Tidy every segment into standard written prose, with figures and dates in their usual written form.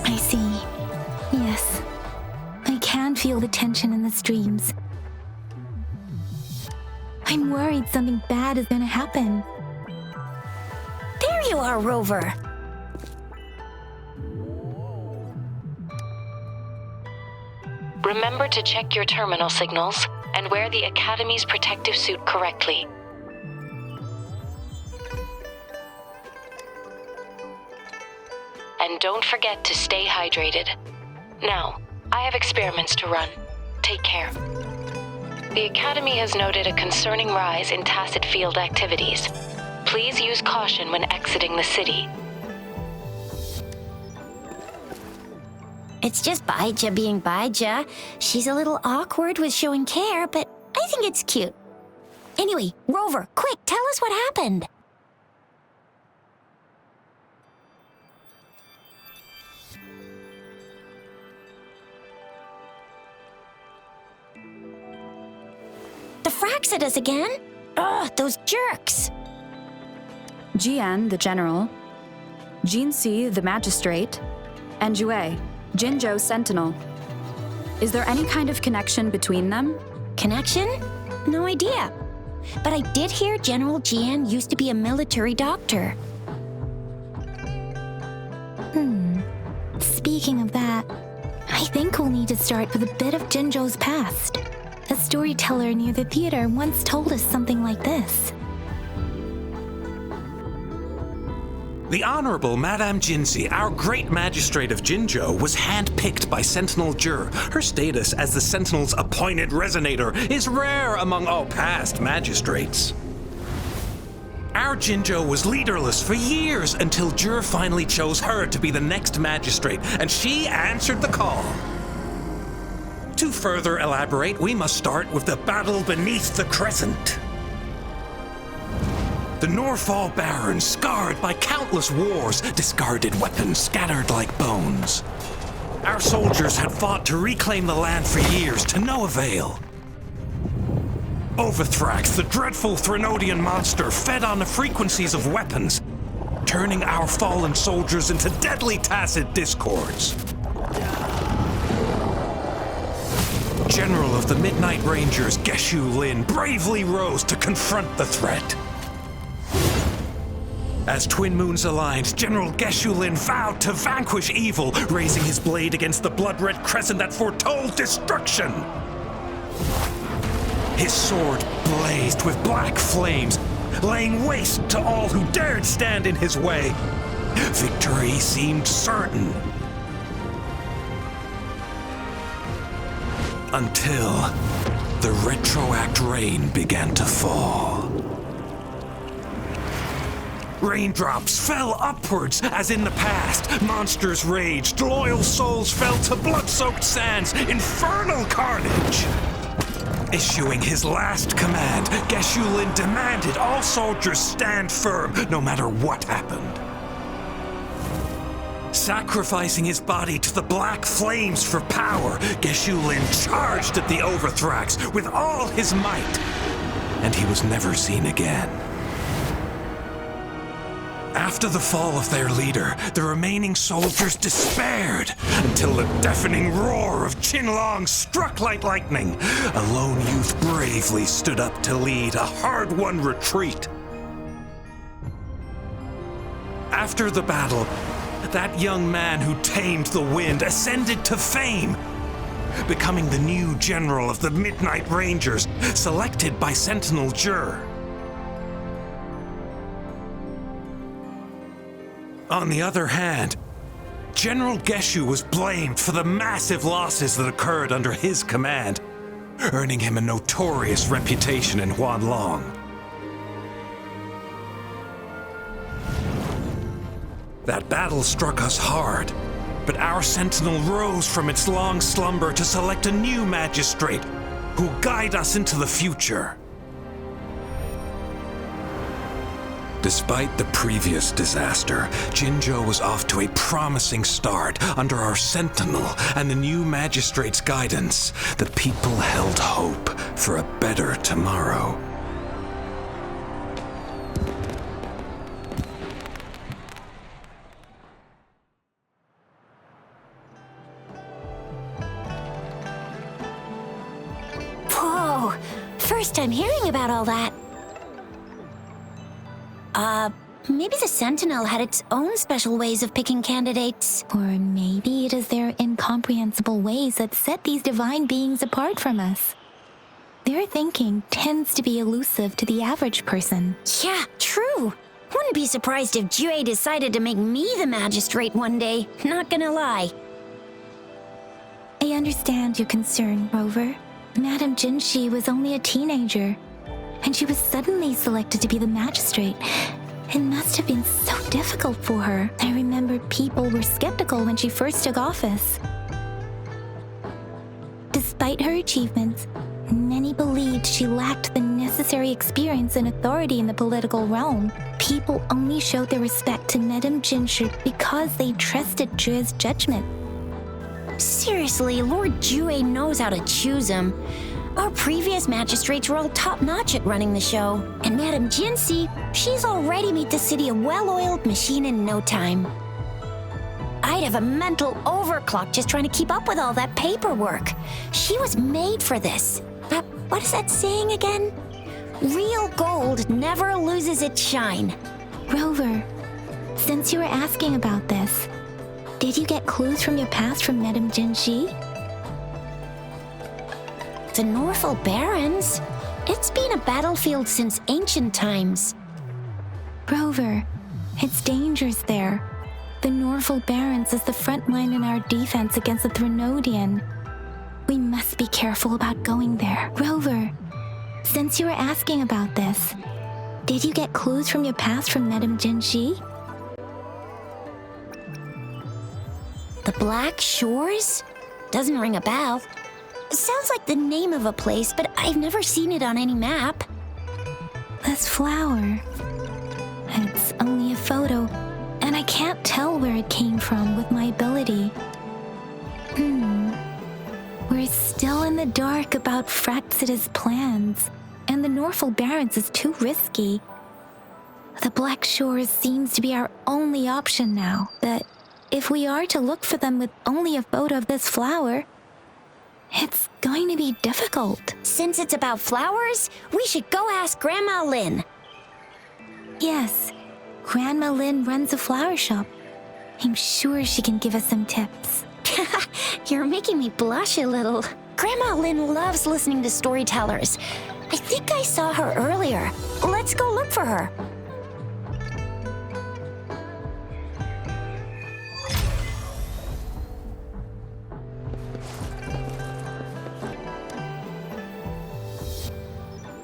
I see. Yes. I can feel the tension in the streams. I'm worried something bad is gonna happen. There you are, Rover. Remember to check your terminal signals and wear the Academy's protective suit correctly. And don't forget to stay hydrated. Now, I have experiments to run. Take care. The Academy has noted a concerning rise in tacit field activities. Please use caution when exiting the city. It's just Baija being Baija. She's a little awkward with showing care, but I think it's cute. Anyway, Rover, quick, tell us what happened. The Fraxidus again? Ugh, those jerks! Jian, the general, Jinzhou, the magistrate, and Jue, Jinzhou sentinel. Is there any kind of connection between them? Connection? No idea. But I did hear General Jian used to be a military doctor. Speaking of that, I think we'll need to start with a bit of Jinzhou's past. A storyteller near the theater once told us something like this. The Honorable Madame Jinzhou, our great magistrate of Jinzhou, was handpicked by Sentinel Jur. Her status as the Sentinel's appointed resonator is rare among all past magistrates. Our Jinzhou was leaderless for years until Jur finally chose her to be the next magistrate, and she answered the call. To further elaborate, we must start with the battle beneath the crescent. The Norfall Barons, scarred by countless wars, discarded weapons scattered like bones. Our soldiers had fought to reclaim the land for years, to no avail. Overthrax, the dreadful Threnodian monster, fed on the frequencies of weapons, turning our fallen soldiers into deadly tacit discords. General of the Midnight Rangers, Geshu Lin, bravely rose to confront the threat. As Twin Moons aligned, General Geshu Lin vowed to vanquish evil, raising his blade against the blood-red crescent that foretold destruction. His sword blazed with black flames, laying waste to all who dared stand in his way. Victory seemed certain. Until the retroact rain began to fall. Raindrops fell upwards as in the past. Monsters raged, loyal souls fell to blood-soaked sands, infernal carnage. Issuing his last command, Geshu Lin demanded all soldiers stand firm no matter what happened. Sacrificing his body to the black flames for power, Geshu Lin charged at the Overthrax with all his might, and he was never seen again. After the fall of their leader, the remaining soldiers despaired until the deafening roar of Qinlong struck like lightning. A lone youth bravely stood up to lead a hard-won retreat. After the battle, that young man who tamed the wind ascended to fame, becoming the new general of the Midnight Rangers, selected by Sentinel Jur. On the other hand, General Geshu was blamed for the massive losses that occurred under his command, earning him a notorious reputation in Huanglong. That battle struck us hard, but our sentinel rose from its long slumber to select a new magistrate who'll guide us into the future. Despite the previous disaster, Jinzhou was off to a promising start under our sentinel and the new magistrate's guidance. The people held hope for a better tomorrow. first time hearing about all that. Maybe the Sentinel had its own special ways of picking candidates. Or maybe it is their incomprehensible ways that set these divine beings apart from us. Their thinking tends to be elusive to the average person. Yeah, true. Wouldn't be surprised if Jue decided to make me the magistrate one day, not gonna lie. I understand your concern, Rover. Madame Jinzhou was only a teenager, and she was suddenly selected to be the magistrate. It must have been so difficult for her. I remember people were skeptical when she first took office. Despite her achievements, many believed she lacked the necessary experience and authority in the political realm. People only showed their respect to Madame Jinzhou because they trusted Jue's judgment. Seriously, Lord Jue knows how to choose him. Our previous magistrates were all top-notch at running the show. And Madame Jinzhou, she's already made the city a well-oiled machine in no time. I'd have a mental overclock just trying to keep up with all that paperwork. She was made for this. What is that saying again? Real gold never loses its shine. Rover, since you were asking about this, did you get clues from your past from Madame Jinzhou? The Norfolk Barrens? It's been a battlefield since ancient times. Rover, it's dangerous there. The Norfolk Barrens is the front line in our defense against the Threnodian. We must be careful about going there. Rover, since you were asking about this, did you get clues from your past from Madame Jinzhou? The Black Shores? Doesn't ring a bell. Sounds like the name of a place, but I've never seen it on any map. This flower. It's only a photo, and I can't tell where it came from with my ability. We're still in the dark about Fraxita's plans, and the Norfolk Barrens is too risky. The Black Shores seems to be our only option now, but if we are to look for them with only a photo of this flower, it's going to be difficult. Since it's about flowers, we should go ask Grandma Lin. Yes, Grandma Lin runs a flower shop. I'm sure she can give us some tips. You're making me blush a little. Grandma Lin loves listening to storytellers. I think I saw her earlier. Let's go look for her.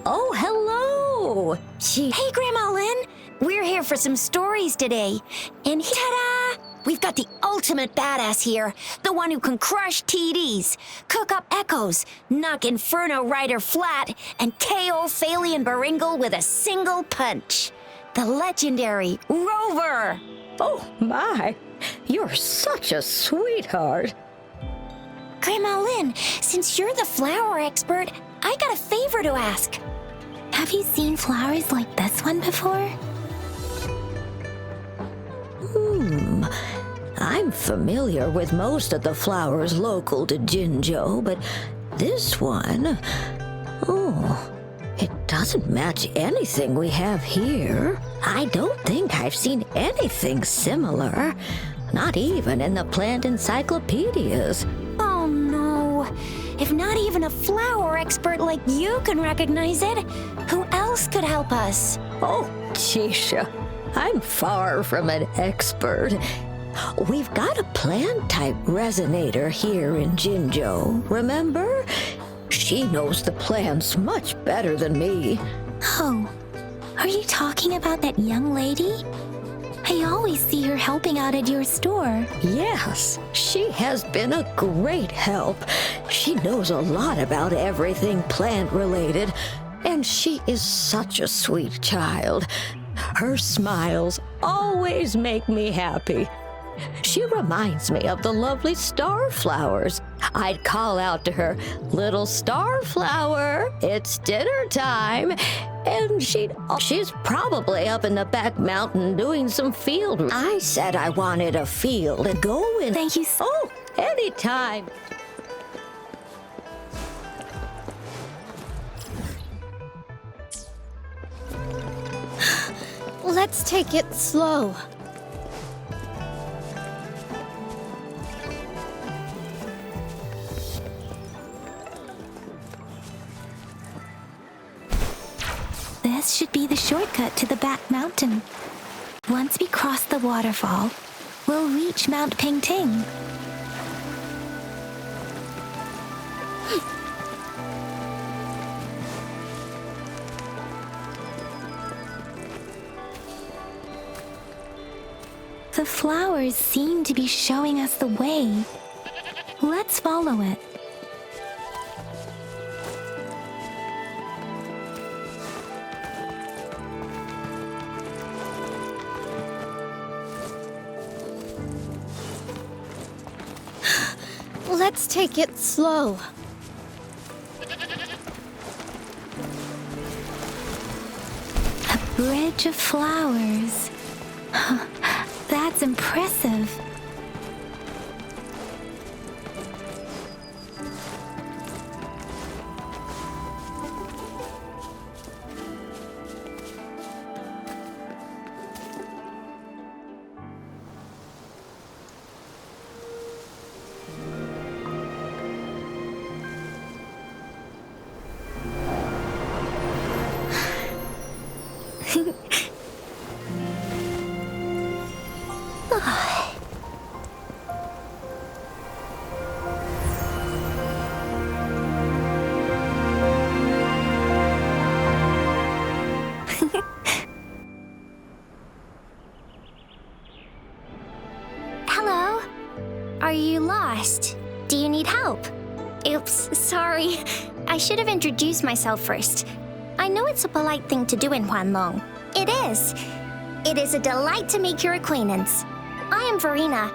Oh, hello! Hey, Grandma Lin! We're here for some stories today. And ta-da! We've got the ultimate badass here. The one who can crush TDs, cook up echoes, knock Inferno Rider flat, and KO Phalian Baringle with a single punch. The legendary Rover! Oh, my. You're such a sweetheart. Grandma Lin, since you're the flower expert, I got a favor to ask. Have you seen flowers like this one before? I'm familiar with most of the flowers local to Jinzhou, but this one, it doesn't match anything we have here. I don't think I've seen anything similar, not even in the plant encyclopedias. Oh no, if not even a flower expert like you can recognize it, who else could help us? Oh, Jisha, I'm far from an expert. We've got a plant-type resonator here in Jinzhou, remember? She knows the plants much better than me. Oh, are you talking about that young lady? I always see her helping out at your store. Yes, she has been a great help. She knows a lot about everything plant-related, and she is such a sweet child. Her smiles always make me happy. She reminds me of the lovely starflowers. I'd call out to her, "Little starflower, it's dinner time." And she's probably up in the back mountain doing some field. I said I wanted a field and go in. Thank you so Oh, anytime. Let's take it slow. This should be the shortcut to the back mountain. Once we cross the waterfall, we'll reach Mount Pingting. The flowers seem to be showing us the way. Let's follow it. Let's take it slow. A bridge of flowers. That's impressive. Hello? Are you lost? Do you need help? Oops, sorry. I should have introduced myself first. I know it's a polite thing to do in Huanglong. It is. It is a delight to make your acquaintance. I am Verina.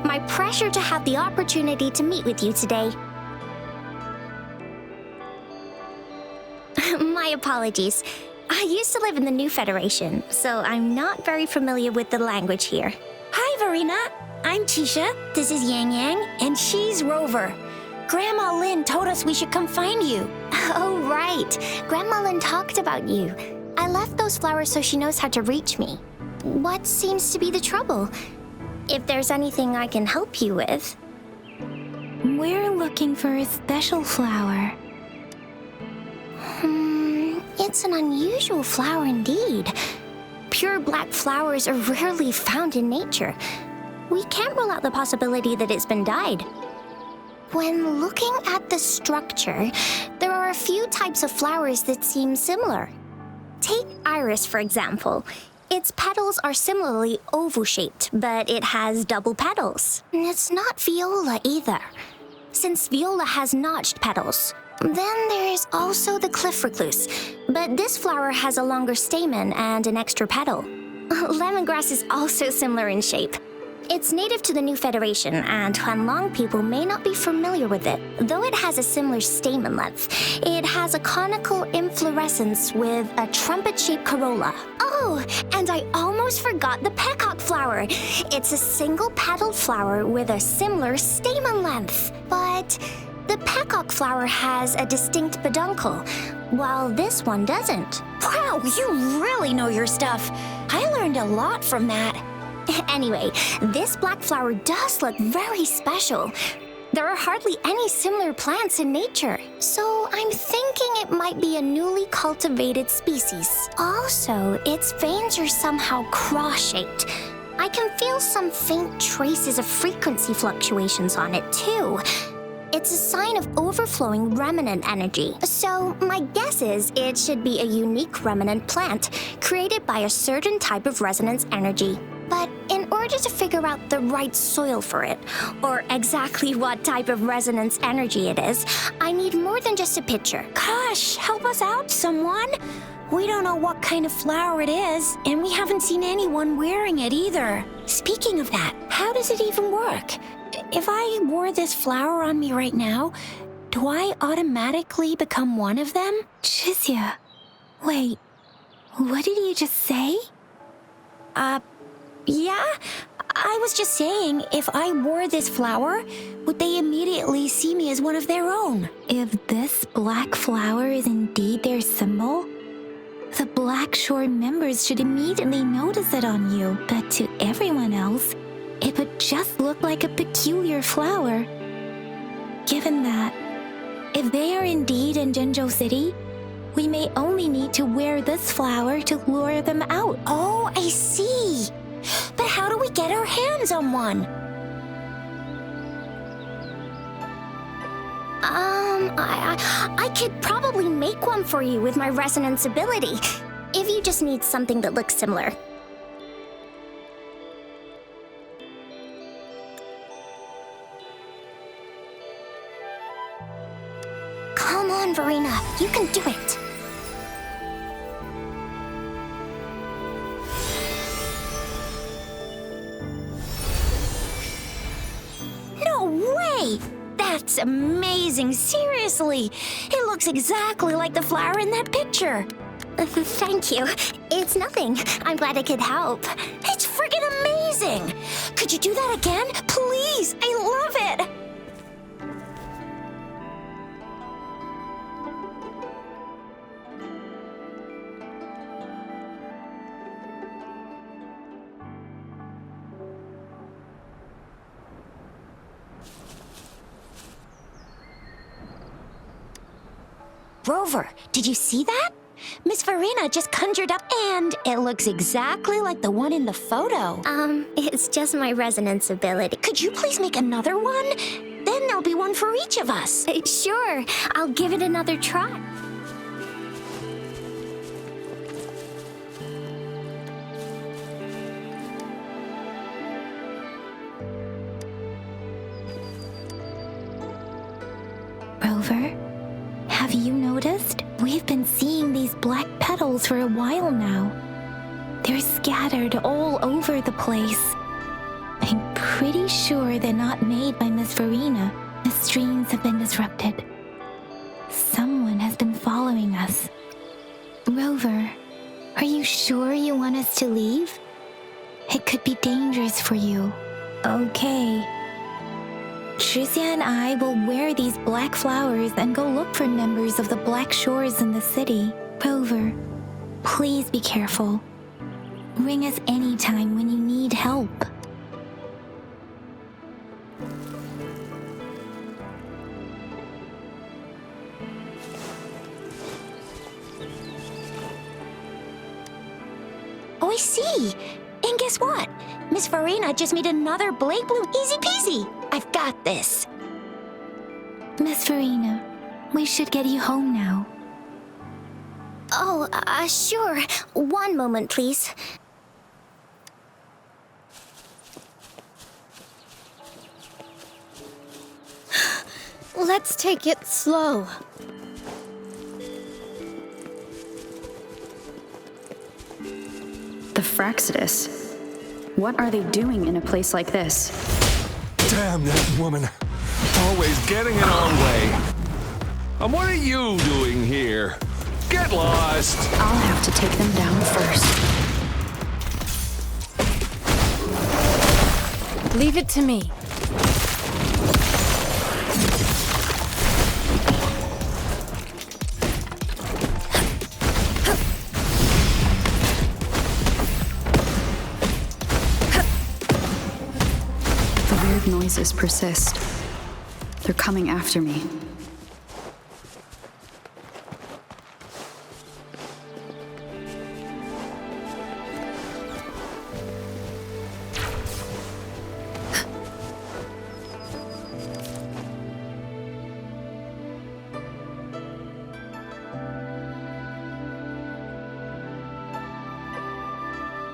My pleasure to have the opportunity to meet with you today. My apologies. I used to live in the New Federation, so I'm not very familiar with the language here. Hi, Verina. I'm Tisha. This is Yang Yang, and she's Rover. Grandma Lin told us we should come find you. Oh, right. Grandma Lin talked about you. I left those flowers so she knows how to reach me. What seems to be the trouble? If there's anything I can help you with. We're looking for a special flower. It's an unusual flower indeed. Pure black flowers are rarely found in nature. We can't rule out the possibility that it's been dyed. When looking at the structure, there are a few types of flowers that seem similar. Take iris, for example. Its petals are similarly oval-shaped, but it has double petals. It's not viola either, since viola has notched petals. Then there is also the cliff recluse, but this flower has a longer stamen and an extra petal. Lemongrass is also similar in shape. It's native to the New Federation, and Huanglong people may not be familiar with it, though it has a similar stamen length. It has a conical inflorescence with a trumpet-shaped corolla. Oh, and I almost forgot the peacock flower. It's a single-petaled flower with a similar stamen length, but the peacock flower has a distinct peduncle, while this one doesn't. Wow, you really know your stuff. I learned a lot from that. Anyway, this black flower does look very special. There are hardly any similar plants in nature, so I'm thinking it might be a newly cultivated species. Also, its veins are somehow cross-shaped. I can feel some faint traces of frequency fluctuations on it, too. It's a sign of overflowing remnant energy. So my guess is it should be a unique remnant plant created by a certain type of resonance energy. But in order to figure out the right soil for it, or exactly what type of resonance energy it is, I need more than just a picture. Gosh, help us out, someone! We don't know what kind of flower it is, and we haven't seen anyone wearing it either. Speaking of that, how does it even work? If I wore this flower on me right now, do I automatically become one of them? Chizia, wait, what did you just say? Yeah? I was just saying, if I wore this flower, would they immediately see me as one of their own? If this black flower is indeed their symbol, The Black Shore members should immediately notice it on you, but to everyone else, it would just look like a peculiar flower. Given that, if they are indeed in Jinzhou City, we may only need to wear this flower to lure them out. Oh, I see. But how do we get our hands on one? I could probably make one for you with my resonance ability, if you just need something that looks similar. Come on, Verina, you can do it. No way! That's amazing, seriously! It looks exactly like the flower in that picture. Thank you. It's nothing. I'm glad I could help. It's friggin' amazing! Could you do that again? Please! I love it! Rover, did you see that? Miss Verina just conjured up, and it looks exactly like the one in the photo. It's just my resonance ability. Could you please make another one? Then there'll be one for each of us. Sure, I'll give it another try. Rover, have you noticed? We've been seeing these black petals for a while now. They're scattered all over the place. I'm pretty sure they're not made by Miss Verina. The streams have been disrupted. Someone has been following us. Rover, are you sure you want us to leave? It could be dangerous for you. Okay. Shixia and I will wear these black flowers and go look for members of the Black Shores in the city. Rover, please be careful. Ring us anytime when you need help. Oh, I see. And guess what? Miss Verina just made another Blade Bloom easy peasy. I've got this. Miss Verina, we should get you home now. Oh, sure. One moment, please. Let's take it slow. The Fraxidus. What are they doing in a place like this? Damn that woman. Always getting in our way. And what are you doing here? Get lost! I'll have to take them down first. Leave it to me. The weird noises persist. They're coming after me.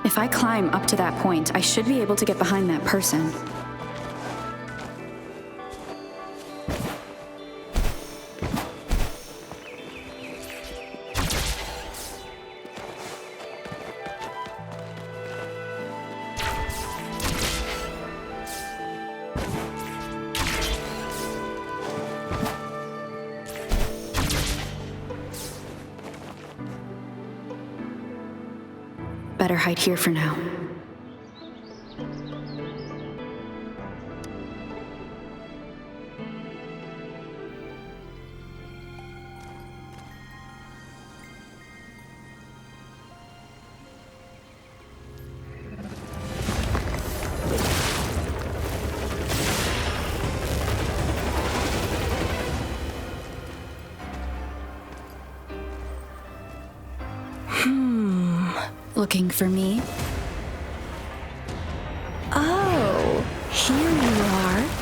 If I climb up to that point, I should be able to get behind that person. Better hide here for now. looking for me? Oh, here you are.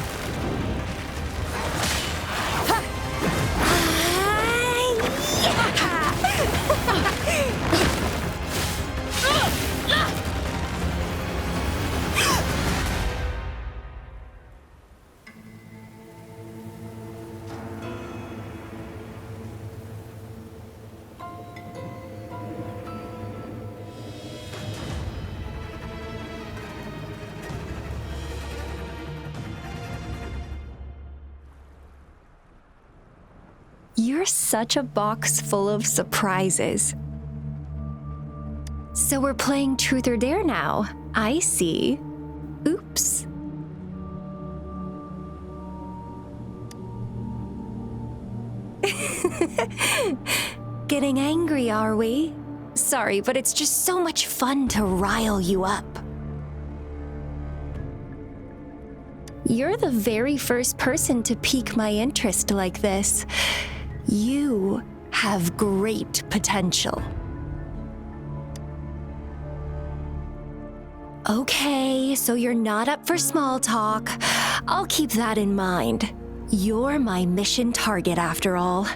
You're such a box full of surprises. So we're playing Truth or Dare now. I see. Oops. Getting angry, are we? Sorry, but it's just so much fun to rile you up. You're the very first person to pique my interest like this. You have great potential. Okay, so you're not up for small talk. I'll keep that in mind. You're my mission target after all.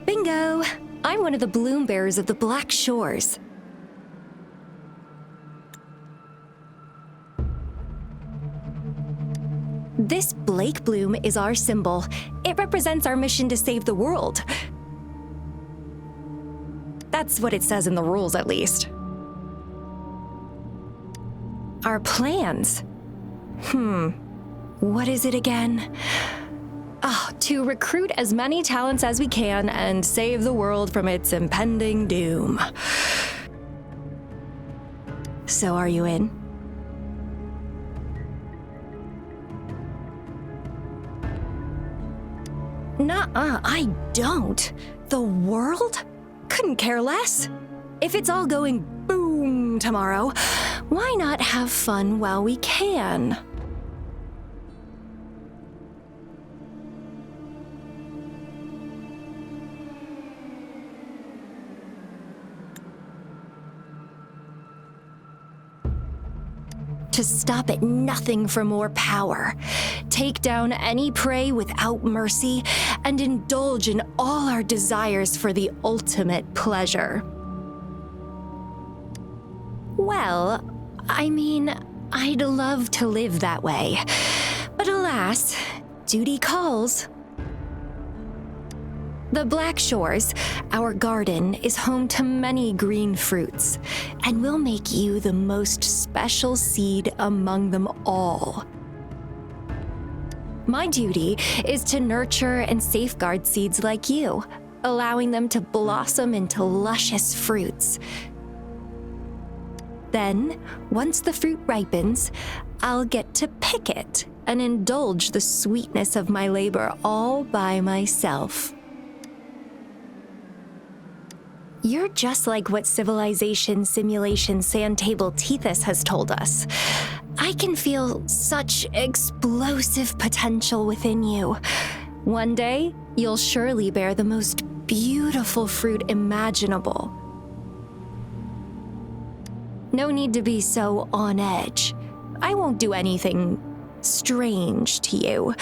Bingo! I'm one of the bloom bearers of the Black Shores. This Blake bloom is our symbol. It represents our mission to save the world. That's what it says in the rules, at least. Our plans? What is it again? To recruit as many talents as we can and save the world from its impending doom. So are you in? Nuh-uh, I don't. The world? Couldn't care less. If it's all going boom tomorrow, why not have fun while we can? To stop at nothing for more power, take down any prey without mercy, and indulge in all our desires for the ultimate pleasure. Well, I mean, I'd love to live that way, but alas, duty calls. The Black Shores, our garden, is home to many green fruits, and will make you the most special seed among them all. My duty is to nurture and safeguard seeds like you, allowing them to blossom into luscious fruits. Then, once the fruit ripens, I'll get to pick it and indulge the sweetness of my labor all by myself. You're just like what Civilization Simulation Sandtable Tethys has told us. I can feel such explosive potential within you. One day, you'll surely bear the most beautiful fruit imaginable. No need to be so on edge. I won't do anything strange to you,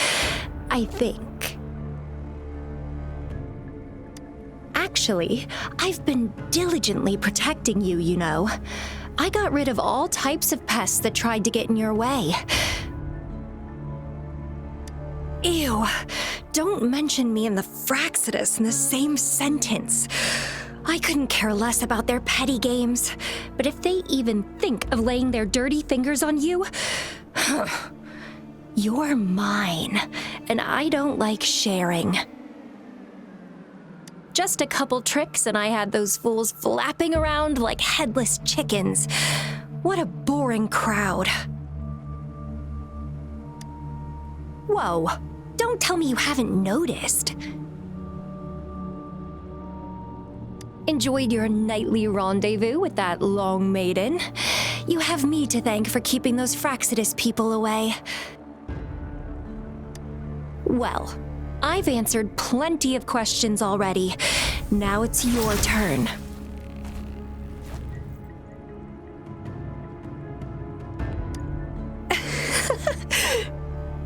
I think. Actually, I've been diligently protecting you, you know. I got rid of all types of pests that tried to get in your way. Ew, don't mention me and the Fraxidus in the same sentence. I couldn't care less about their petty games, but if they even think of laying their dirty fingers on you, you're mine, and I don't like sharing. Just a couple tricks and I had those fools flapping around like headless chickens. What a boring crowd. Whoa, don't tell me you haven't noticed. Enjoyed your nightly rendezvous with that long maiden. You have me to thank for keeping those Fraxidus people away. Well, I've answered plenty of questions already. Now it's your turn.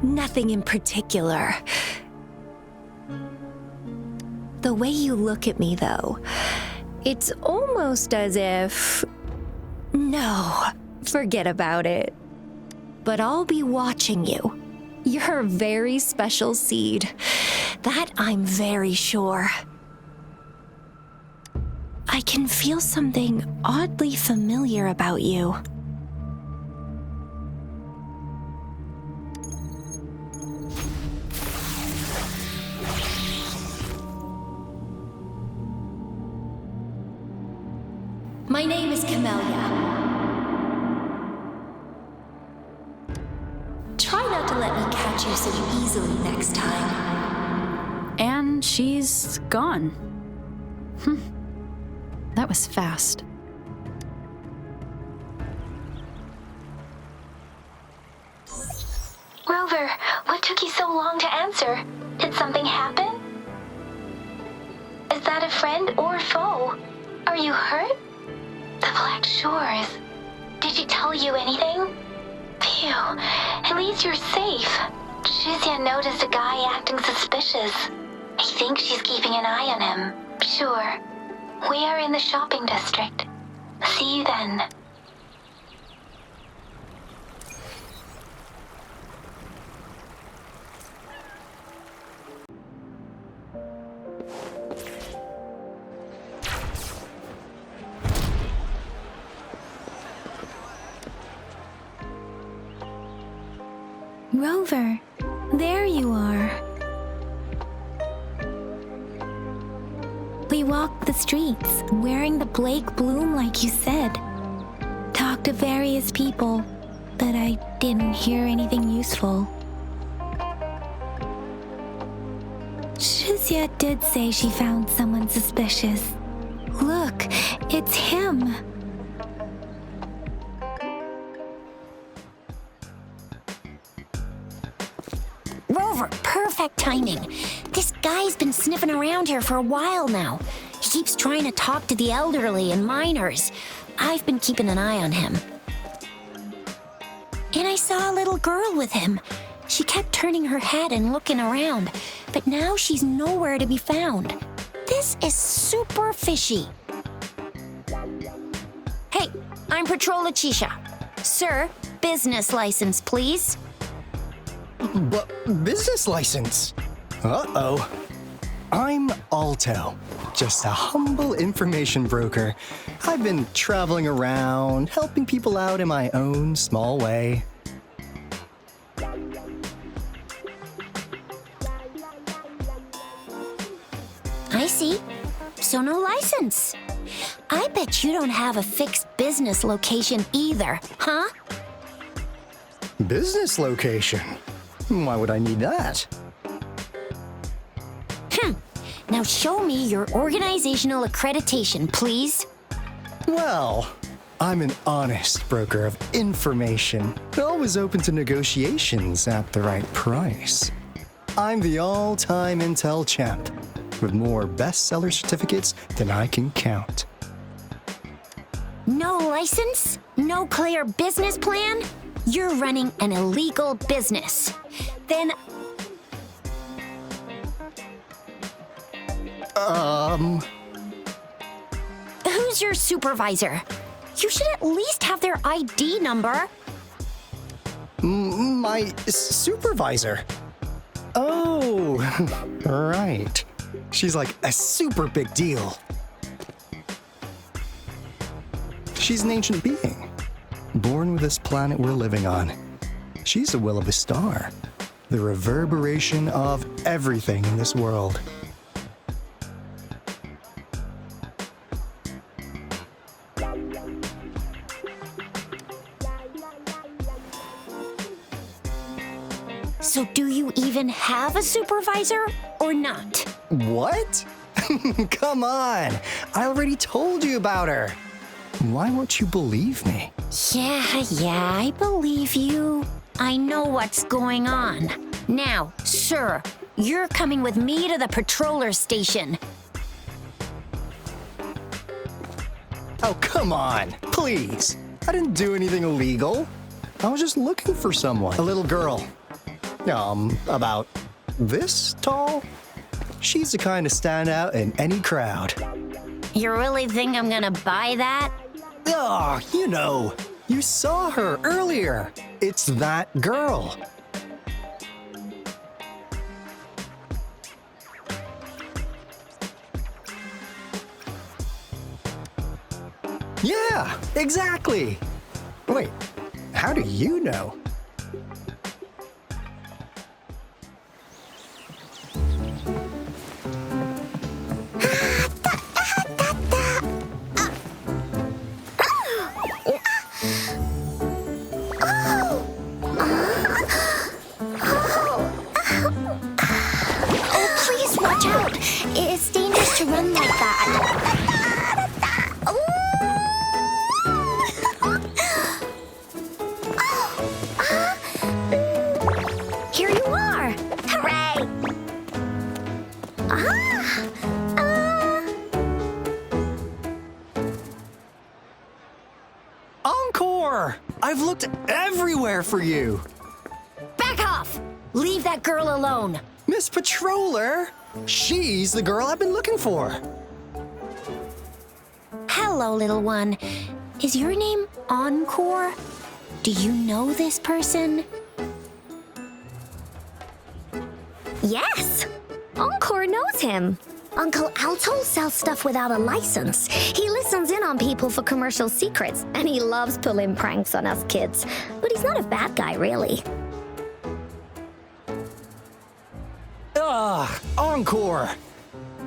Nothing in particular. The way you look at me, though, it's almost as if... No, forget about it. But I'll be watching you. You're a very special seed. That I'm very sure. I can feel something oddly familiar about you. My name is Camelia. Try not to let me catch you so easily next time. And she's gone. That was fast. Rover, what took you so long to answer? Did something happen? Is that a friend or foe? Are you hurt? The Black Shores. Did she tell you anything? Phew, at least you're safe. Shizia noticed a guy acting suspicious. I think she's keeping an eye on him. Sure. We are in the shopping district. See you then. Rover, there you are. We walked the streets, wearing the Blake bloom like you said. Talked to various people, but I didn't hear anything useful. Shizia did say she found someone suspicious. Look, it's him. Rover, perfect timing. This guy's been sniffing around here for a while now. He keeps trying to talk to the elderly and minors. I've been keeping an eye on him. And I saw a little girl with him. She kept turning her head and looking around, but now she's nowhere to be found. This is super fishy. Hey, I'm Patrol Letitia. Sir, business license, please. Business license? Uh-oh. I'm Aalto, just a humble information broker. I've been traveling around, helping people out in my own small way. I see. So no license. I bet you don't have a fixed business location either, huh? Business location? Why would I need that? Now show me your organizational accreditation, please. Well, I'm an honest broker of information, always open to negotiations at the right price. I'm the all-time Intel champ, with more bestseller certificates than I can count. No license? No clear business plan? You're running an illegal business. Then... Who's your supervisor? You should at least have their ID number. My supervisor? Oh, right. She's like a super big deal. She's an ancient being, born with this planet we're living on. She's the will of a star, the reverberation of everything in this world. So do you even have a supervisor or not? What? Come on! I already told you about her. Why won't you believe me? Yeah, I believe you. I know what's going on. Now, sir, You're coming with me to the patroller station. Oh, come on, please. I didn't do anything illegal. I was just looking for someone. A little girl. About this tall. She's the kind to stand out in any crowd. You really think I'm gonna buy that? Oh, you know. You saw her earlier. It's that girl. Yeah, exactly. Wait, how do you know? Oh, please watch out. It's dangerous to run like that. Here you are. Hooray! Encore! I've looked everywhere for you. Back off! Leave that girl alone. Miss Patroller! She's the girl I've been looking for. Hello, little one. Is your name Encore? Do you know this person? Yes! Encore knows him. Uncle Aalto sells stuff without a license. He listens in on people for commercial secrets, and he loves pulling pranks on us kids. But he's not a bad guy, really. Encore!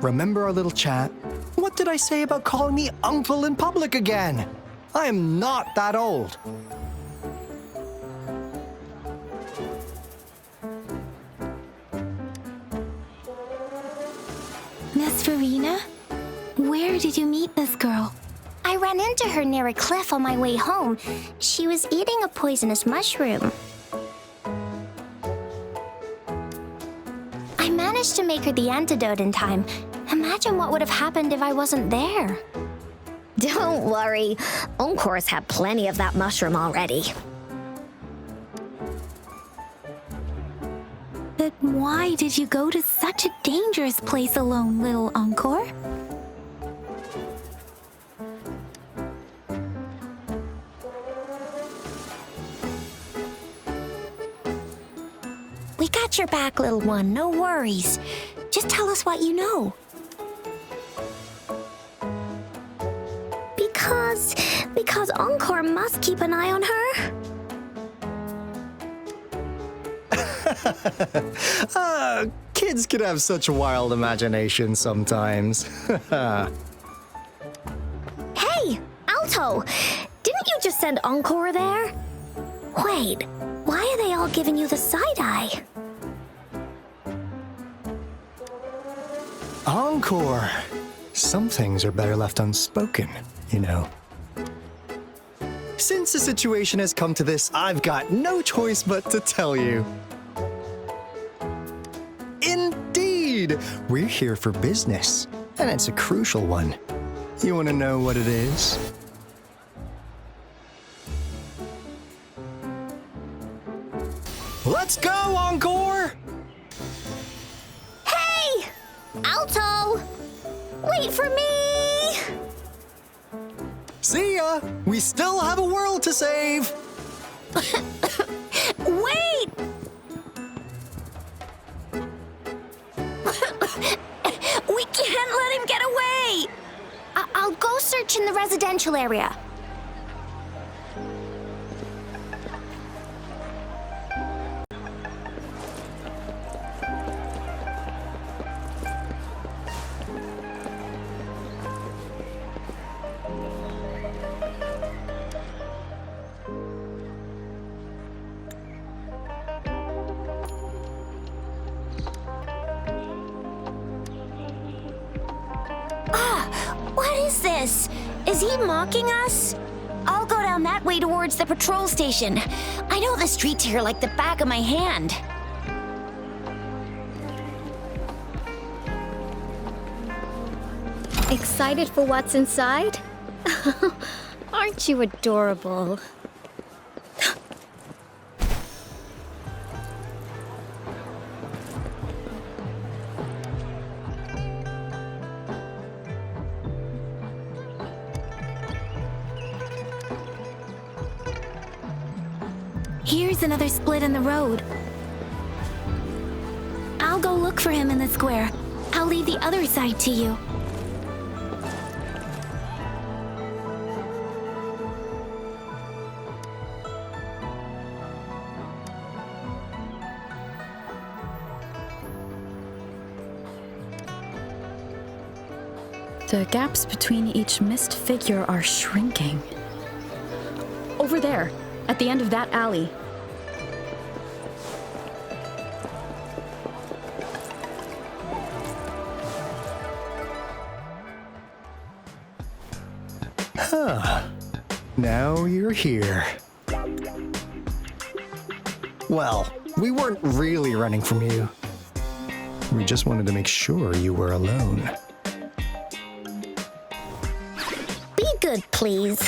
Remember our little chat? What did I say about calling me uncle in public again? I am not that old. Miss Verina? Where did you meet this girl? I ran into her near a cliff on my way home. She was eating a poisonous mushroom. I managed to make her the antidote in time. Imagine what would have happened if I wasn't there. Don't worry. Encore's had plenty of that mushroom already. But why did you go to such a dangerous place alone, little Encore? We got your back, little one. No worries. Just tell us what you know. Because Encore must keep an eye on her. Kids can have such wild imaginations sometimes. Hey, Aalto! Didn't you just send Encore there? Wait, why are they all giving you the side eye? Encore! Some things are better left unspoken, you know. Since the situation has come to this, I've got no choice but to tell you. Indeed! We're here for business, and it's a crucial one. You want to know what it is? Let's go, Encore! Hey! Aalto! Wait for me! See ya! We still have a world to save! Wait! We can't let him get away! I'll go search in the residential area. What is this? Is he mocking us? I'll go down that way towards the patrol station. I know the streets here like the back of my hand. Excited for what's inside? Aren't you adorable? Here's another split in the road. I'll go look for him in the square. I'll leave the other side to you. The gaps between each missed figure are shrinking. Over there, at the end of that alley. Now you're here. Well, we weren't really running from you. We just wanted to make sure you were alone. Be good, please.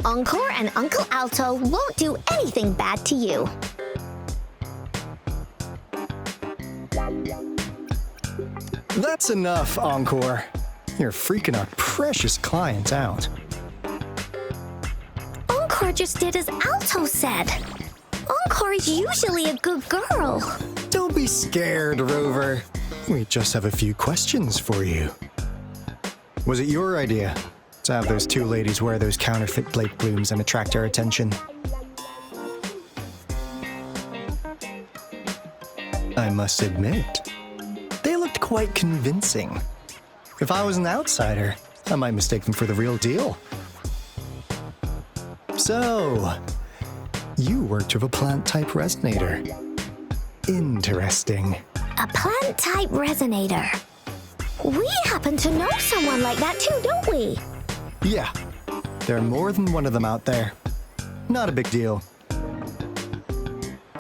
Encore and Uncle Alto won't do anything bad to you. That's enough, Encore. You're freaking our precious client out. Encore just did as Alto said. Encore is usually a good girl. Don't be scared, Rover. We just have a few questions for you. Was it your idea to have those two ladies wear those counterfeit Blake blooms and attract our attention? I must admit, they looked quite convincing. If I was an outsider, I might mistake them for the real deal. So, you worked with a plant-type resonator. Interesting. A plant-type resonator. We happen to know someone like that too, don't we? Yeah, there are more than one of them out there. Not a big deal.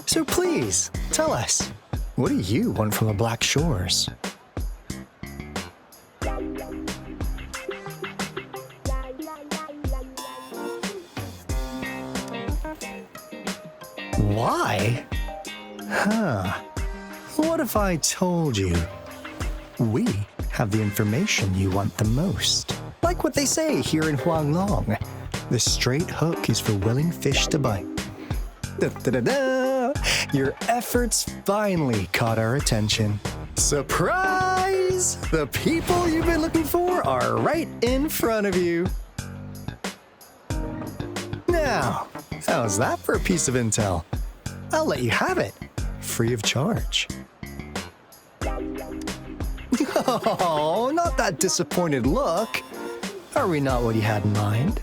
So please, tell us, what do you want from the Black Shores? Why? What if I told you we have the information you want the most? Like what they say here in Huanglong, the straight hook is for willing fish to bite. Da-da-da-da! Your efforts finally caught our attention. Surprise! The people you've been looking for are right in front of you. Now, how's that for a piece of intel? I'll let you have it, free of charge. Oh, not that disappointed look. Are we not what you had in mind?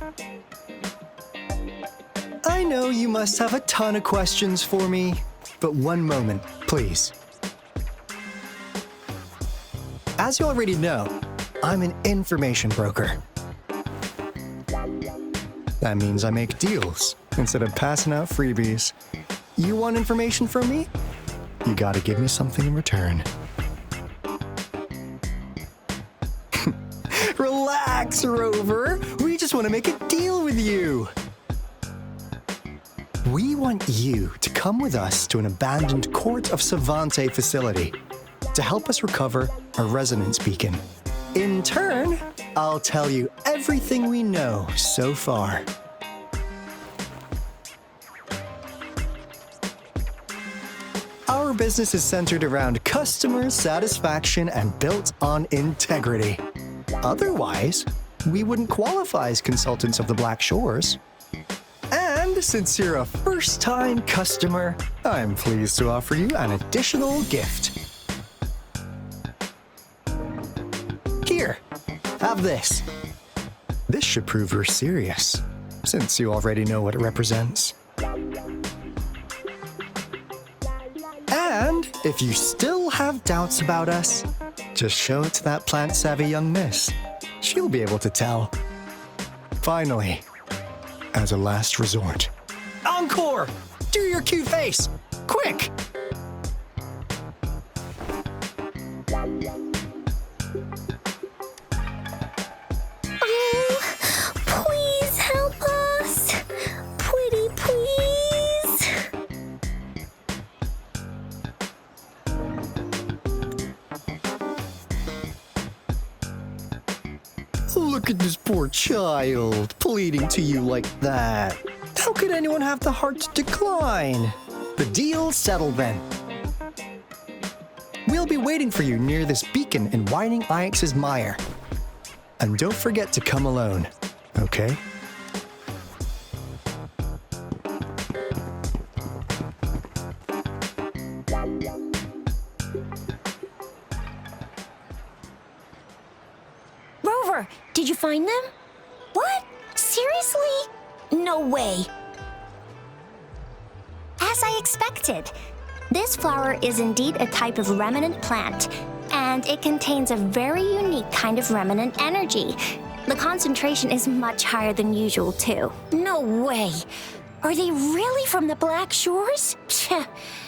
I know you must have a ton of questions for me, but one moment, please. As you already know, I'm an information broker. That means I make deals instead of passing out freebies. You want information from me? You gotta give me something in return. Relax, Rover. We just want to make a deal with you. We want you to come with us to an abandoned Court of Savante facility to help us recover a resonance beacon. In turn, I'll tell you everything we know so far. Our business is centered around customer satisfaction and built on integrity. Otherwise, we wouldn't qualify as consultants of the Black Shores. And since you're a first-time customer, I'm pleased to offer you an additional gift. Here, have this. This should prove you're serious, since you already know what it represents. And if you still have doubts about us, just show it to that plant-savvy young miss. She'll be able to tell. Finally, as a last resort, Encore! Do your cute face! Quick! Look at this poor child, pleading to you like that. How could anyone have the heart to decline? The deal's settled then. We'll be waiting for you near this beacon in Whining Ix's mire. And don't forget to come alone, okay? Rover, did you find them? What? Seriously? No way. As I expected, this flower is indeed a type of remnant plant, and it contains a very unique kind of remnant energy. The concentration is much higher than usual, too. No way. Are they really from the Black Shores?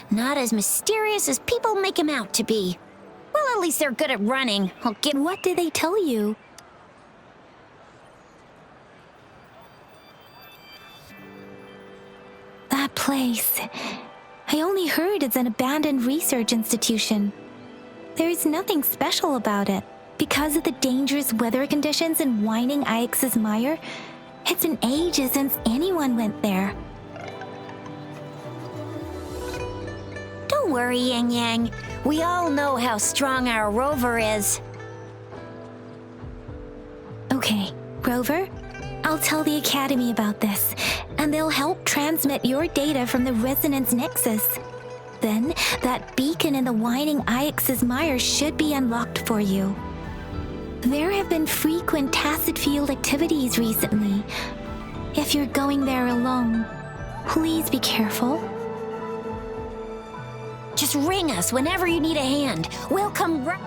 Not as mysterious as people make them out to be. Well, at least they're good at running. What did they tell you? That place. I only heard it's an abandoned research institution. There is nothing special about it. Because of the dangerous weather conditions in Whining Ix's mire, it's been ages since anyone went there. Don't worry, Yang Yang. We all know how strong our rover is. Okay, Rover, I'll tell the Academy about this, and they'll help transmit your data from the Resonance Nexus. Then, that beacon in the Whining Ix's mire should be unlocked for you. There have been frequent tacit field activities recently. If you're going there alone, please be careful. Just ring us whenever you need a hand. We'll come right...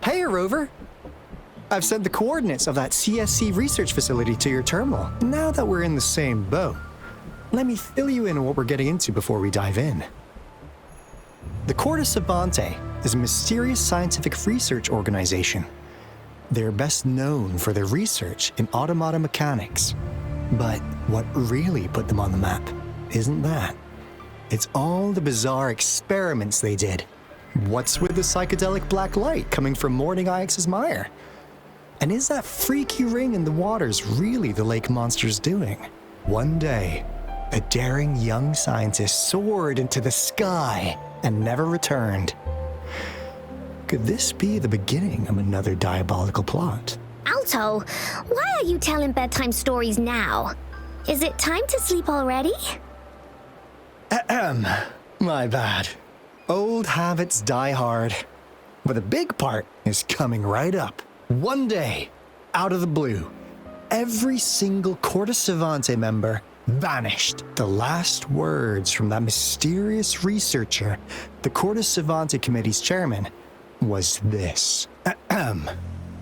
Hey, Rover! I've sent the coordinates of that CSC research facility to your terminal. Now that we're in the same boat, let me fill you in on what we're getting into before we dive in. The Corte Savante is a mysterious scientific research organization. They're best known for their research in automata mechanics. But what really put them on the map isn't that. It's all the bizarre experiments they did. What's with the psychedelic black light coming from Whining Ix's mire? And is that freaky ring in the waters really the lake monster's doing? One day, a daring young scientist soared into the sky and never returned. Could this be the beginning of another diabolical plot? Aalto, why are you telling bedtime stories now? Is it time to sleep already? My bad. Old habits die hard. But the big part is coming right up. One day, out of the blue, every single Corte Savante member vanished. The last words from that mysterious researcher, the Corte Savante Committee's chairman, was this.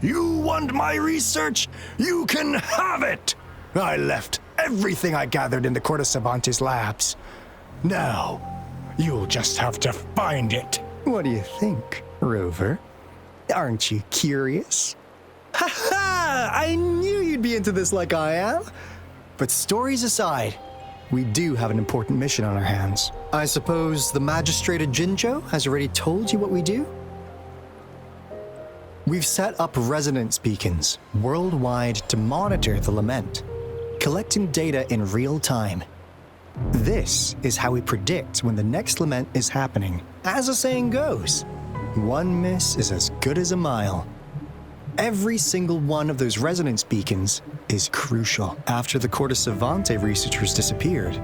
You want my research? You can have it! I left everything I gathered in the Corte Savante's labs. Now, you'll just have to find it. What do you think, Rover? Aren't you curious? Ha ha! I knew you'd be into this like I am. But stories aside, we do have an important mission on our hands. I suppose the magistrate at Jinzhou has already told you what we do? We've set up resonance beacons worldwide to monitor the lament, collecting data in real time. This is how we predict when the next lament is happening. As the saying goes, one miss is as good as a mile. Every single one of those resonance beacons is crucial. After the Corte Savante researchers disappeared,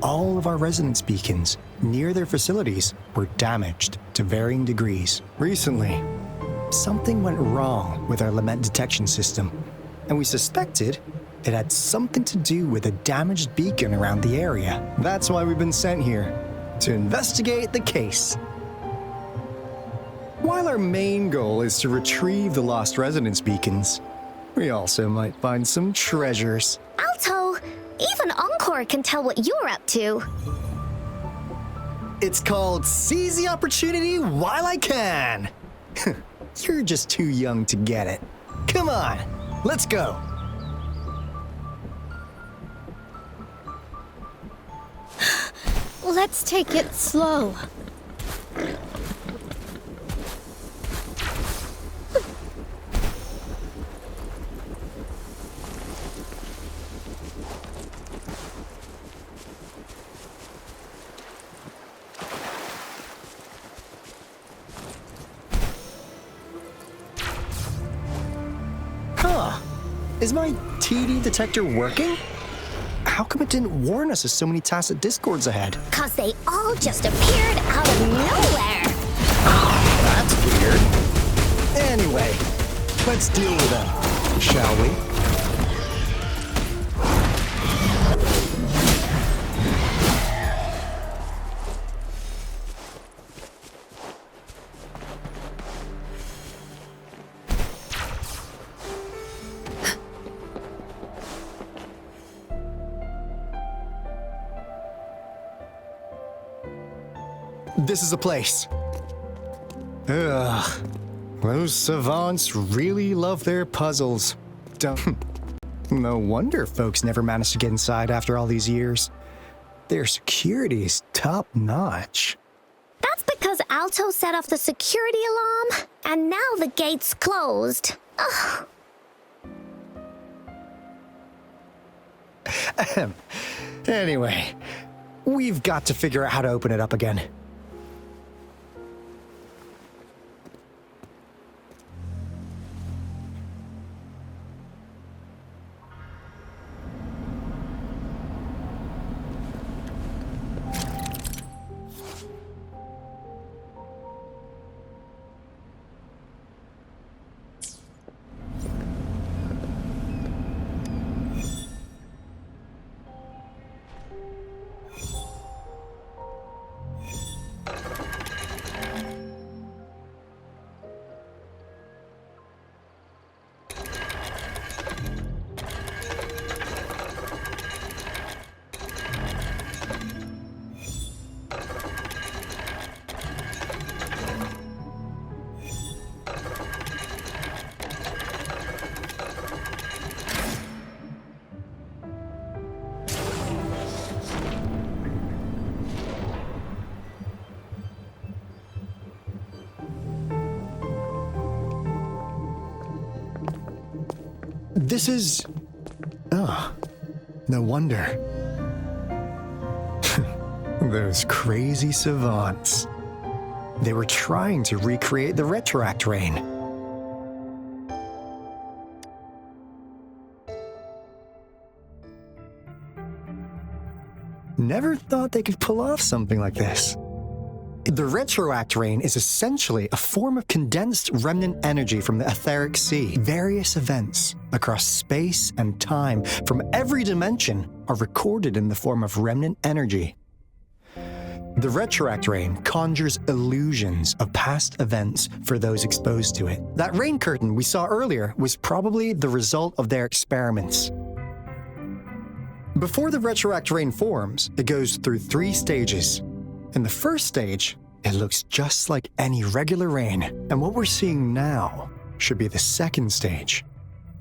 all of our resonance beacons near their facilities were damaged to varying degrees. Recently, something went wrong with our lament detection system. and we suspected it had something to do with a damaged beacon around the area. That's why we've been sent here, to investigate the case. While our main goal is to retrieve the lost resonance beacons, we also might find some treasures. Aalto, even Encore can tell what you're up to. It's called Seize the Opportunity While I Can. You're just too young to get it. Come on, let's go. Let's take it slow. Huh. Is my TD detector working? How come it didn't warn us of so many tacit discords ahead? 'Cause they all just appeared out of nowhere. That's weird. Anyway, let's deal with them, shall we? This is a place. Ugh. Those savants really love their puzzles. Don't. No wonder folks never managed to get inside after all these years. Their security's top notch. That's because Aalto set off the security alarm, and now the gate's closed. Ugh. Anyway, we've got to figure out how to open it up again. This is... Oh, no wonder. Those crazy savants. They were trying to recreate the retroact rain. Never thought they could pull off something like this. The retroact rain is essentially a form of condensed remnant energy from the etheric sea. Various events across space and time from every dimension are recorded in the form of remnant energy. The retroact rain conjures illusions of past events for those exposed to it. That rain curtain we saw earlier was probably the result of their experiments. Before the retroact rain forms, it goes through 3 stages. In the first stage, it looks just like any regular rain, and what we're seeing now should be the second stage.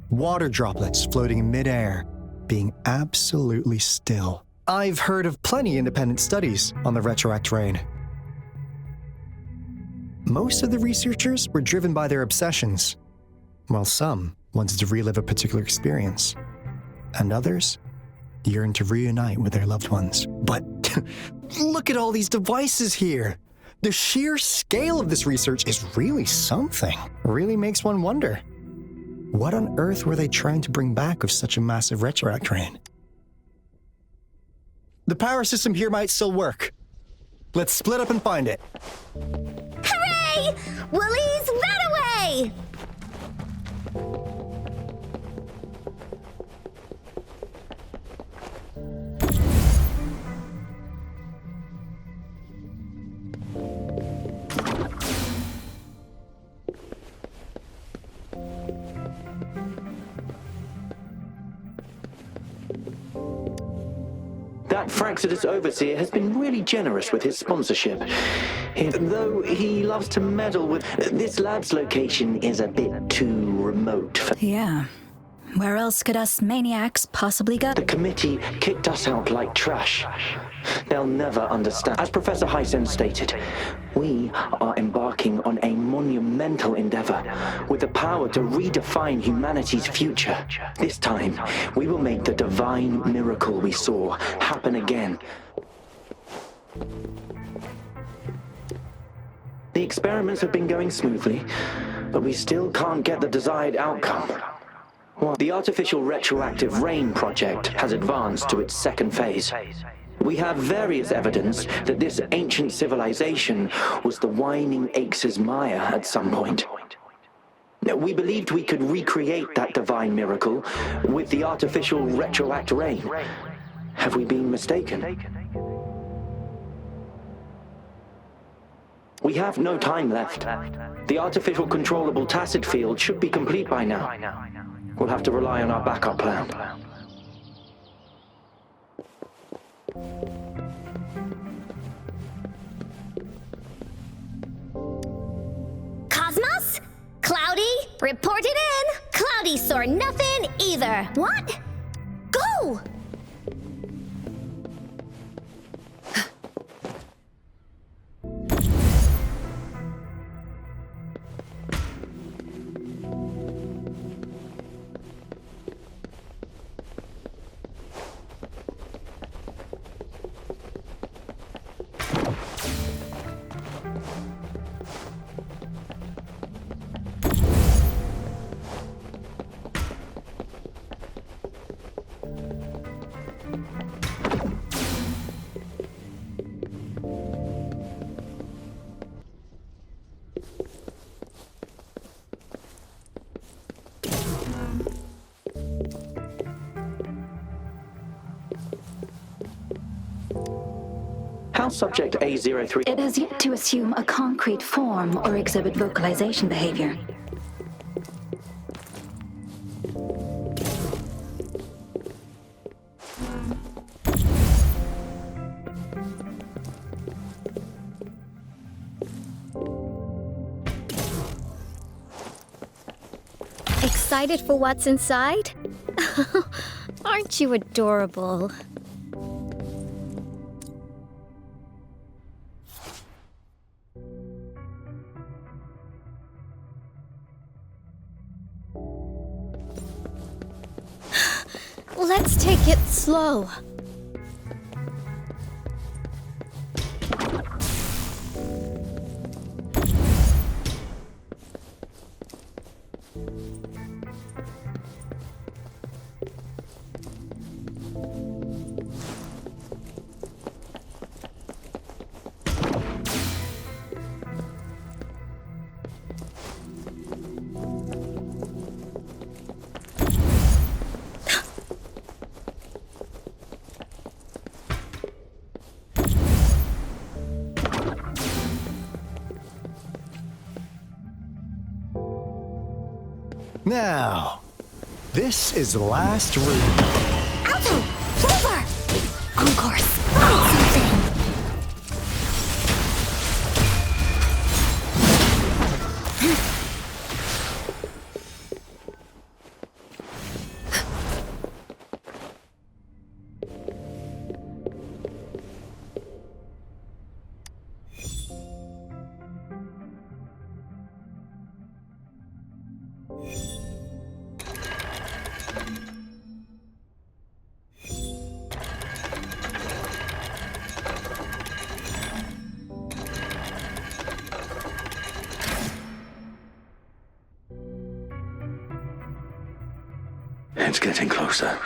Water droplets floating in midair, being absolutely still. I've heard of plenty independent studies on the retroact rain. Most of the researchers were driven by their obsessions, while some wanted to relive a particular experience, and others yearned to reunite with their loved ones. But look at all these devices here. The sheer scale of this research is really something. Really makes one wonder. What on earth were they trying to bring back with such a massive retroact rain? The power system here might still work. Let's split up and find it. Hooray! Willie's Runaway! That Fraxidus overseer has been really generous with his sponsorship. Though he loves to meddle with... This lab's location is a bit too remote for... Yeah. Where else could us maniacs possibly go? The committee kicked us out like trash. They'll never understand. As Professor Hysen stated, we are embarking on a monumental endeavor with the power to redefine humanity's future. This time, we will make the divine miracle we saw happen again. The experiments have been going smoothly, but we still can't get the desired outcome. The artificial retroactive rain project has advanced to its second phase. We have various evidence that this ancient civilization was the Whining Aches' Maya at some point. We believed we could recreate that divine miracle with the artificial retroact rain. Have we been mistaken? We have no time left. The artificial controllable tacit field should be complete by now. We'll have to rely on our backup plan. Cosmos? Cloudy? Report it in! Cloudy saw nothing either. What? Go! How's subject A03? It has yet to assume a concrete form or exhibit vocalization behavior. Excited for what's inside? Aren't you adorable? Let's take it slow. Now, this is the last room. Aalto! Rover! Encore, spot something! It's getting closer.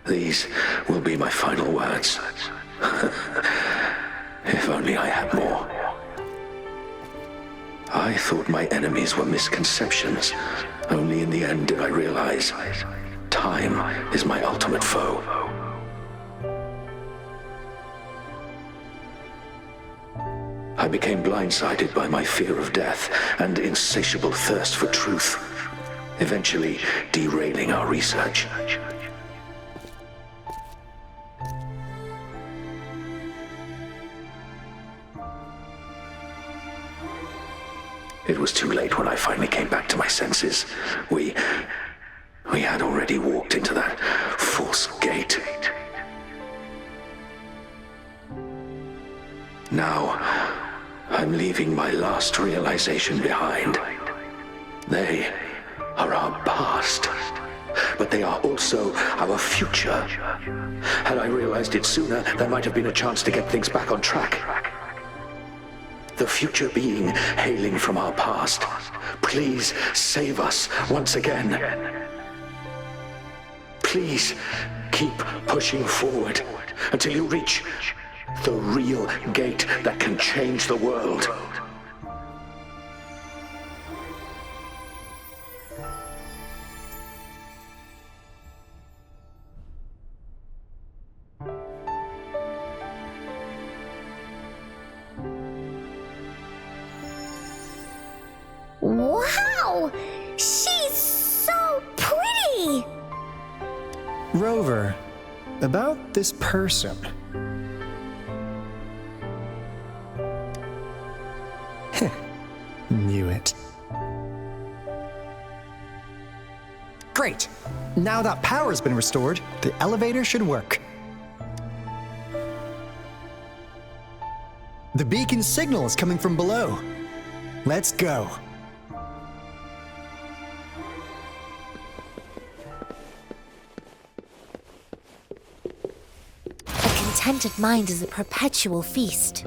These will be my final words. If only I had more. I thought my enemies were misconceptions. Only in the end did I realize time is my ultimate foe. I became blindsided by my fear of death and insatiable thirst for truth, eventually derailing our research. It was too late when I finally came back to my senses. We had already walked into that force gate. Now, I'm leaving my last realization behind. They are our past, but they are also our future. Had I realized it sooner, there might have been a chance to get things back on track. The future being hailing from our past. Please save us once again. Please keep pushing forward until you reach the real gate that can change the world. Wow! She's so pretty! Rover, about this person. Knew it. Great! Now that power's been restored, the elevator should work. The beacon signal is coming from below. Let's go. A contented mind is a perpetual feast.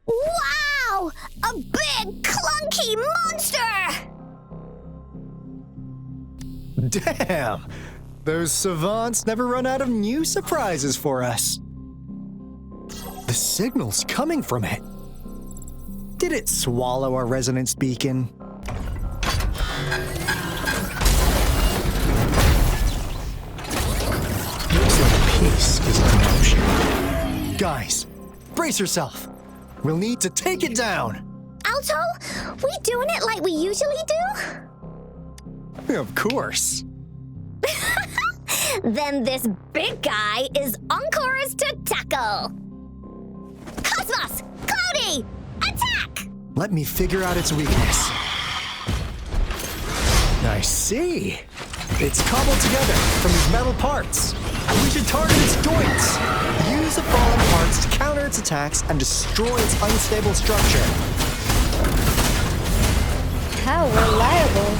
Wow! A big, clunky monster! Damn! Those savants never run out of new surprises for us. The signal's coming from it. Did it swallow our resonance beacon? Looks like peace is in motion. Guys, brace yourself. We'll need to take it down. Aalto, we doing it like we usually do? Of course. Then this big guy is encores to tackle. Cosmos! Cloudy! Attack! Let me figure out its weakness. I see. It's cobbled together from these metal parts. We should target its joints. Use the fallen parts to counter its attacks and destroy its unstable structure. How reliable.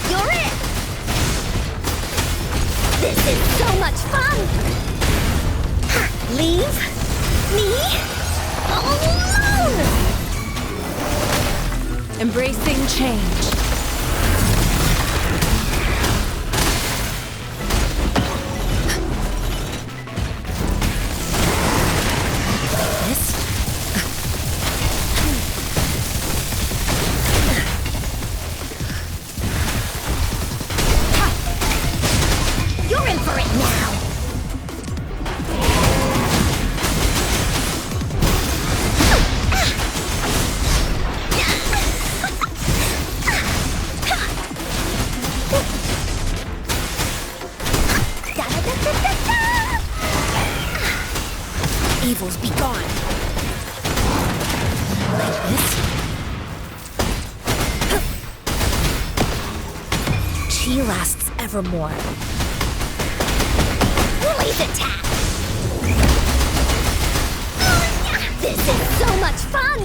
You're it! This is so much fun! Leave me alone! Embracing change. You're in for it now! Evils be gone. Like this. She lasts evermore. Release attack! This is so much fun!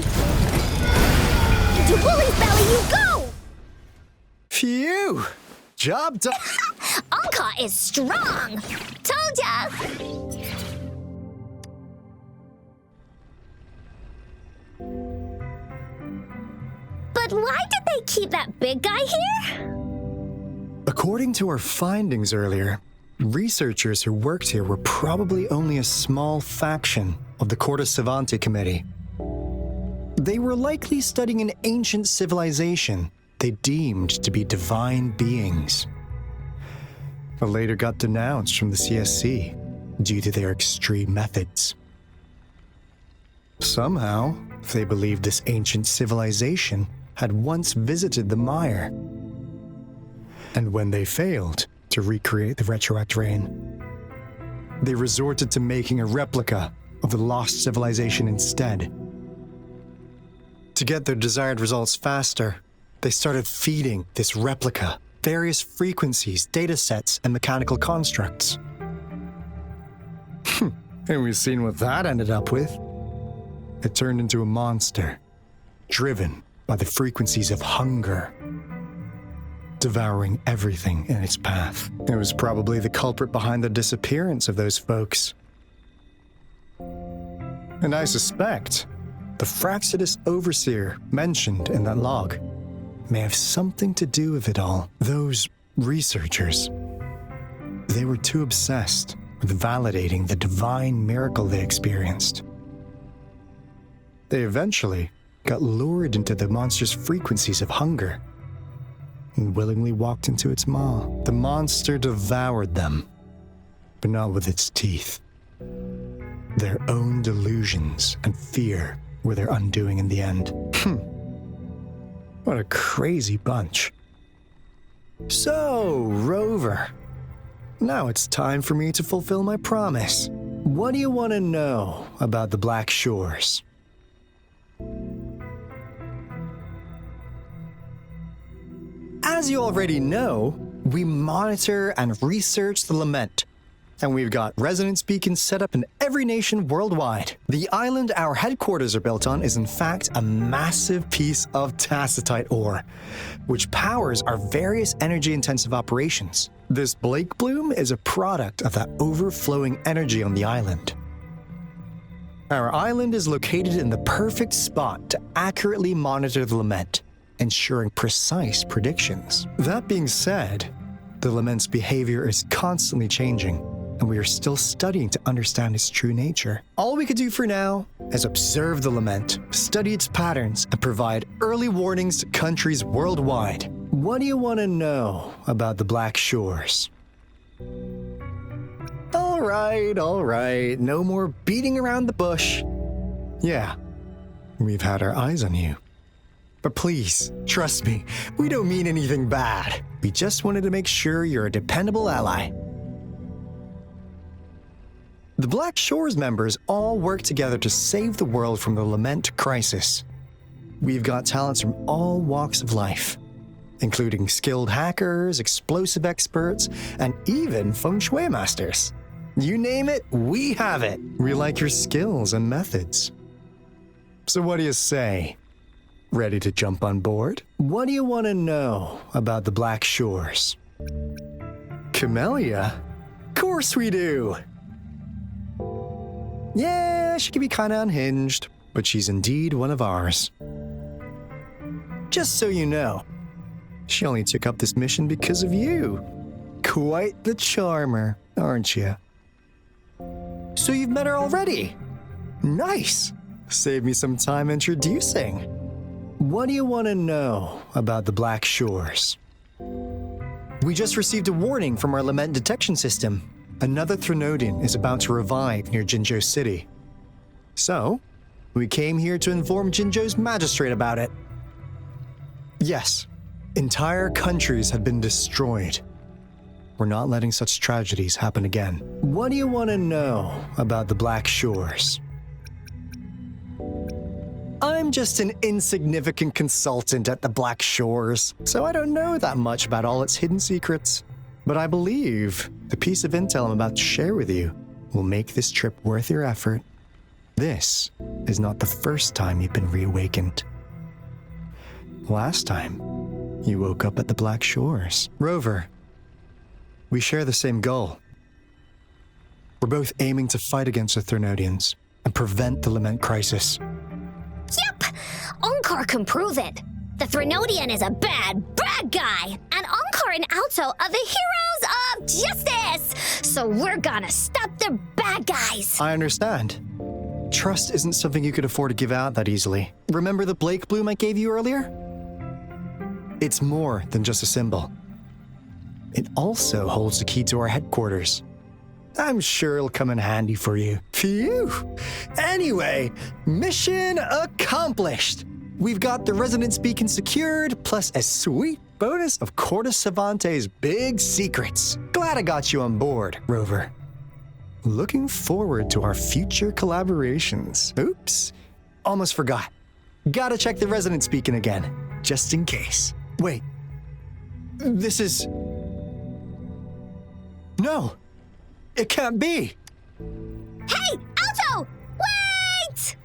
Into Woolly's belly you go! Phew! Job done. Encore is strong! Told ya! But why did they keep that big guy here? According to our findings earlier, researchers who worked here were probably only a small faction of the Corte Savante Committee. They were likely studying an ancient civilization they deemed to be divine beings, but later got denounced from the CSC due to their extreme methods. Somehow, they believed this ancient civilization had once visited the mire, and when they failed to recreate the retroact rain, they resorted to making a replica of the lost civilization instead. To get their desired results faster, they started feeding this replica various frequencies, datasets, and mechanical constructs. And we've seen what that ended up with. It turned into a monster, driven by the frequencies of hunger, devouring everything in its path. It was probably the culprit behind the disappearance of those folks. And I suspect the Fraxidus Overseer mentioned in that log may have something to do with it all. Those researchers, they were too obsessed with validating the divine miracle they experienced. They eventually got lured into the monster's frequencies of hunger and willingly walked into its maw. The monster devoured them, but not with its teeth. Their own delusions and fear were their undoing in the end. What a crazy bunch. So, Rover, now it's time for me to fulfill my promise. What do you want to know about the Black Shores? As you already know, we monitor and research the lament, and we've got resonance beacons set up in every nation worldwide. The island our headquarters are built on is in fact a massive piece of tacitite ore, which powers our various energy-intensive operations. This Blake bloom is a product of that overflowing energy on the island. Our island is located in the perfect spot to accurately monitor the lament, ensuring precise predictions. That being said, the lament's behavior is constantly changing, and we are still studying to understand its true nature. All we could do for now is observe the lament, study its patterns, and provide early warnings to countries worldwide. What do you want to know about the Black Shores? All right, no more beating around the bush. Yeah, we've had our eyes on you. But please, trust me, we don't mean anything bad. We just wanted to make sure you're a dependable ally. The Black Shores members all work together to save the world from the lament crisis. We've got talents from all walks of life, including skilled hackers, explosive experts, and even feng shui masters. You name it, we have it. We like your skills and methods. So what do you say? Ready to jump on board? What do you want to know about the Black Shores? Camelia? Of course we do! Yeah, she can be kinda unhinged, but she's indeed one of ours. Just so you know, she only took up this mission because of you. Quite the charmer, aren't you? So you've met her already? Nice! Save me some time introducing. What do you want to know about the Black Shores? We just received a warning from our lament detection system. Another Threnodian is about to revive near Jinzhou City. So, we came here to inform Jinzhou's magistrate about it. Yes, entire countries have been destroyed. We're not letting such tragedies happen again. What do you want to know about the Black Shores? I'm just an insignificant consultant at the Black Shores, so I don't know that much about all its hidden secrets. But I believe the piece of intel I'm about to share with you will make this trip worth your effort. This is not the first time you've been reawakened. Last time, you woke up at the Black Shores. Rover, We share the same goal. We're both aiming to fight against the Threnodians and prevent the Lament crisis. Yep! Encore can prove it. The Threnodian is a bad, bad guy, and Encore and Aalto are the heroes of justice! So we're gonna stop the bad guys! I understand. Trust isn't something you could afford to give out that easily. Remember the Blake bloom I gave you earlier? It's more than just a symbol. It also holds the key to our headquarters. I'm sure it'll come in handy for you. Phew! Anyway, mission accomplished! We've got the resonance beacon secured, plus a sweet bonus of Cortus Savante's big secrets. Glad I got you on board, Rover. Looking forward to our future collaborations. Oops, almost forgot. Gotta check the resonance beacon again, just in case. Wait, this is... No, it can't be. Hey, Aalto! Wait!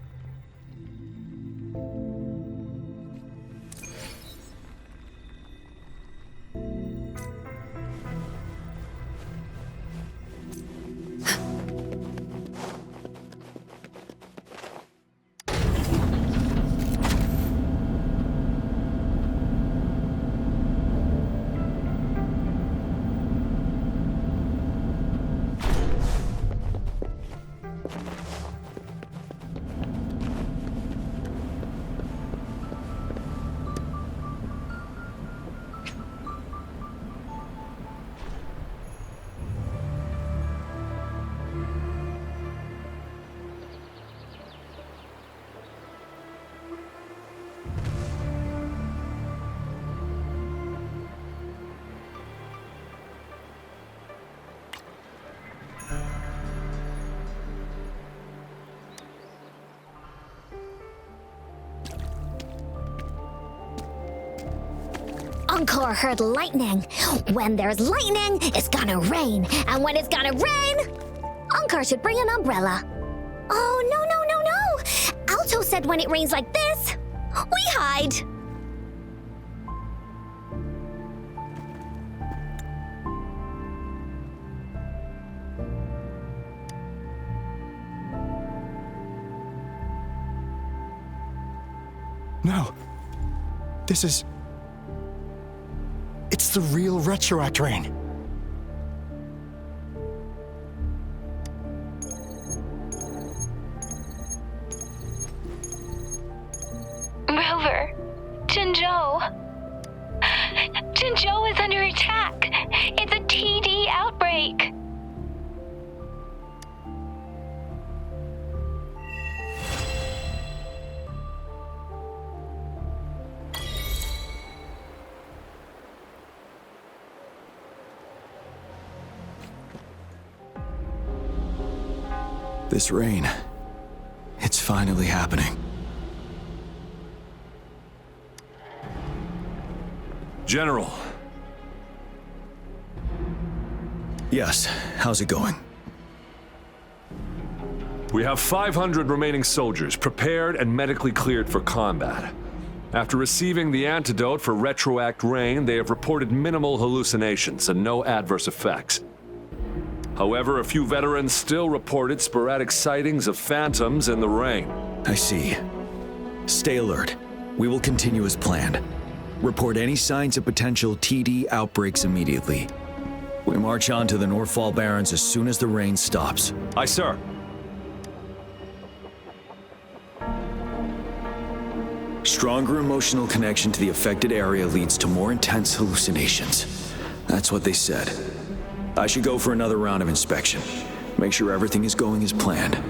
Encore heard lightning. When there's lightning, it's gonna rain. And when it's gonna rain, Encore should bring an umbrella. Oh, no. Aalto said when it rains like this, we hide. No, this is... It's the real retroact rain. Rover, Jinzhou. Jinzhou is under attack. It's a TD outbreak. This rain, it's finally happening. General. Yes, how's it going? We have 500 remaining soldiers prepared and medically cleared for combat. After receiving the antidote for retroact rain, they have reported minimal hallucinations and no adverse effects. However, a few veterans still reported sporadic sightings of phantoms in the rain. I see. Stay alert. We will continue as planned. Report any signs of potential TD outbreaks immediately. We march on to the Northfall Barrens as soon as the rain stops. Aye, sir. Stronger emotional connection to the affected area leads to more intense hallucinations. That's what they said. I should go for another round of inspection. Make sure everything is going as planned.